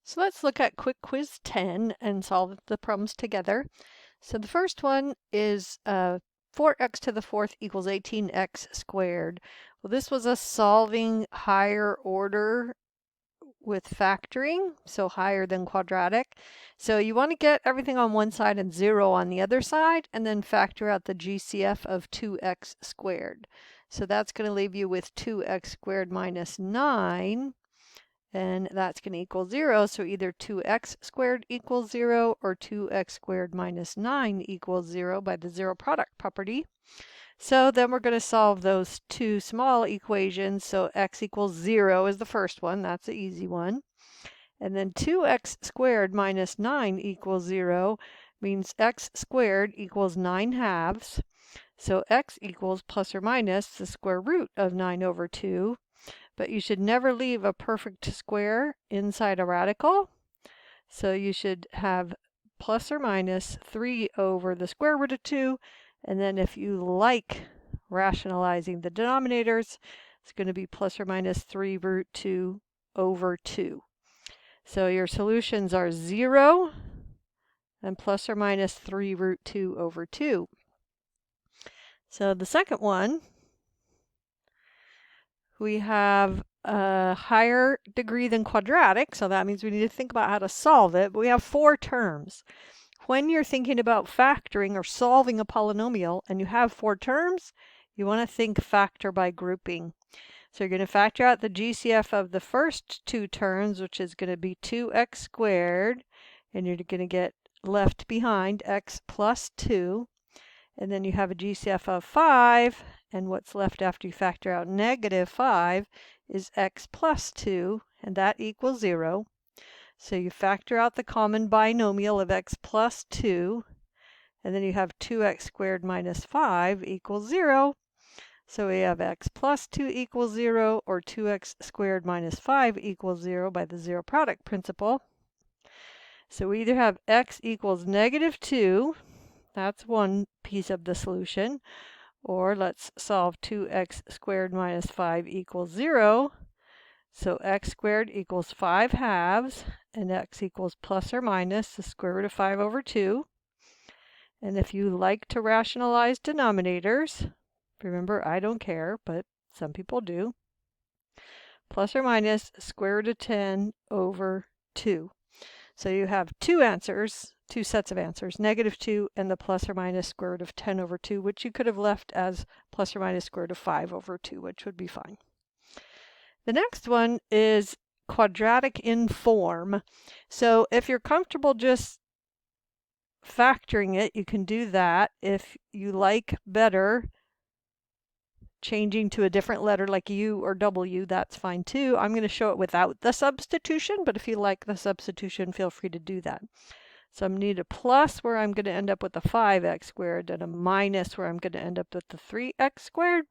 So let's look at Quick Quiz 10 and solve the problems together. So the first one is 4x to the fourth equals 18x squared. Well, this was a solving higher order with factoring, so higher than quadratic. So you want to get everything on one side and 0 on the other side, and then factor out the GCF of 2x squared. So that's going to leave you with 2x squared minus 9. And that's going to equal 0, so either 2x squared equals 0 or 2x squared minus 9 equals 0 by the zero product property. So then we're going to solve those two small equations. So x equals 0 is the first one. That's the easy one. And then 2x squared minus 9 equals 0 means x squared equals 9 halves. So x equals plus or minus the square root of 9 over 2. But you should never leave a perfect square inside a radical. So you should have plus or minus 3 over the square root of 2. And then if you like rationalizing the denominators, it's going to be plus or minus 3 root 2 over 2. So your solutions are 0 and plus or minus 3 root 2 over 2. So the second one, we have a higher degree than quadratic, so that means we need to think about how to solve it, but we have 4 terms. When you're thinking about factoring or solving a polynomial and you have 4 terms, you want to think factor by grouping. So you're going to factor out the GCF of the first 2 terms, which is going to be 2x squared, and you're going to get left behind x plus 2. And then you have a GCF of 5, and what's left after you factor out negative 5 is x plus 2, and that equals 0. So you factor out the common binomial of x plus 2, and then you have 2x squared minus 5 equals 0. So we have x plus 2 equals 0, or 2x squared minus 5 equals 0 by the zero product principle. So we either have x equals negative 2, that's one piece of the solution. Or let's solve 2x squared minus 5 equals 0. So x squared equals 5 halves, and x equals plus or minus the square root of 5 over 2. And if you like to rationalize denominators, remember I don't care, but some people do, plus or minus square root of 10 over 2. So you have two answers, two sets of answers, negative 2 and the plus or minus square root of 10 over 2, which you could have left as plus or minus square root of 5 over 2, which would be fine. The next one is quadratic in form. So if you're comfortable just factoring it, you can do that. If you like better changing to a different letter like U or W, that's fine too. I'm going to show it without the substitution, but if you like the substitution, feel free to do that. So I'm going to need a plus where I'm going to end up with a 5x squared and a minus where I'm going to end up with the 3x squared.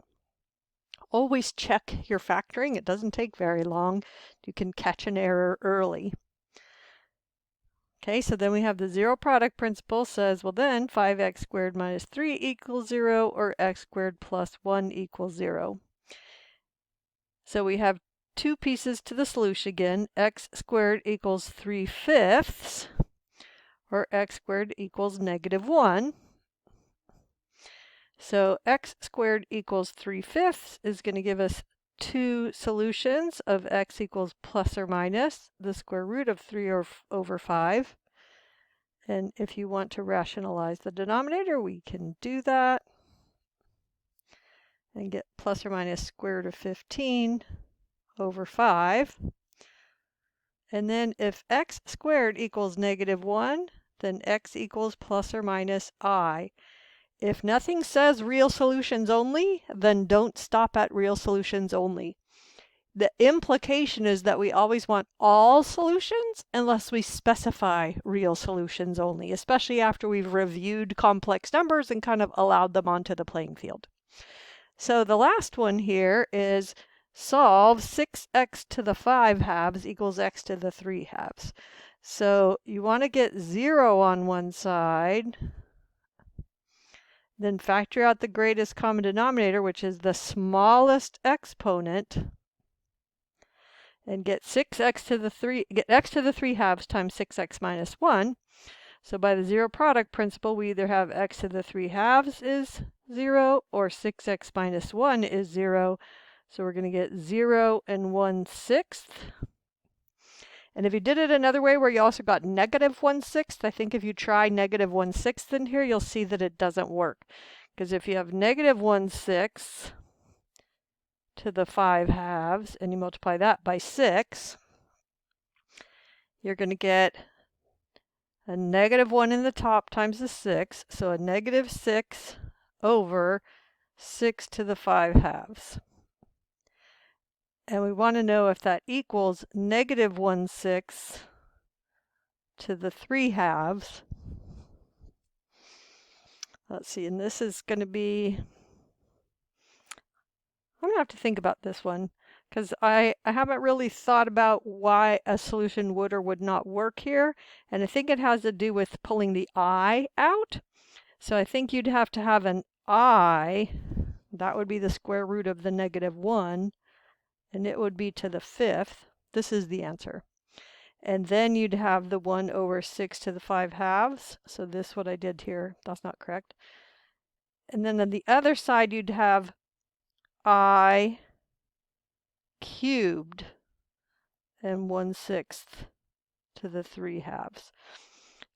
Always check your factoring. It doesn't take very long. You can catch an error early. Okay, so then we have the zero product principle says, well then 5x squared minus 3 equals 0, or x squared plus 1 equals 0. So we have two pieces to the solution again. X squared equals 3/5, or x squared equals negative 1. So x squared equals 3/5 is going to give us two solutions of x equals plus or minus the square root of 3 over 5. And if you want to rationalize the denominator, we can do that and get plus or minus square root of 15 over 5. And then if x squared equals negative 1, then x equals plus or minus I. If nothing says real solutions only, then don't stop at real solutions only. The implication is that we always want all solutions unless we specify real solutions only, especially after we've reviewed complex numbers and kind of allowed them onto the playing field. So the last one here is solve 6x to the 5 halves equals x to the 3 halves. So you want to get 0 on one side, then factor out the greatest common denominator, which is the smallest exponent. and get x to the 3 halves times 6x minus 1. So by the zero product principle, we either have x to the 3 halves is 0 or 6x minus 1 is 0. So we're going to get 0 and 1/6. And if you did it another way where you also got negative 1/6, I think if you try negative 1/6 in here, you'll see that it doesn't work. Because if you have negative 1/6 to the 5 halves and you multiply that by 6, you're going to get a negative 1 in the top times the 6, so a negative 6 over 6 to the 5 halves. And we want to know if that equals negative 1/6 to the 3 halves. Let's see, and this is going to be, I'm going to have to think about this one because I haven't really thought about why a solution would or would not work here. And I think it has to do with pulling the I out. So I think you'd have to have an I, that would be the square root of the negative 1, and it would be to the 5th. This is the answer. And then you'd have the 1 over 6 to the 5 halves. So this, what I did here, that's not correct. And then on the other side, you'd have I cubed and 1/6 to the 3 halves.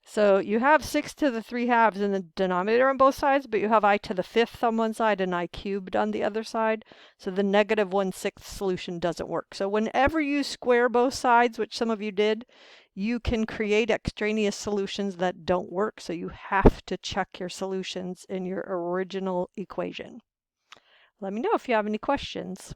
So you have 6 to the 3 halves in the denominator on both sides, but you have I to the 5th on one side and I cubed on the other side. So the negative 1/6 solution doesn't work. So whenever you square both sides, which some of you did, you can create extraneous solutions that don't work. So you have to check your solutions in your original equation. Let me know if you have any questions.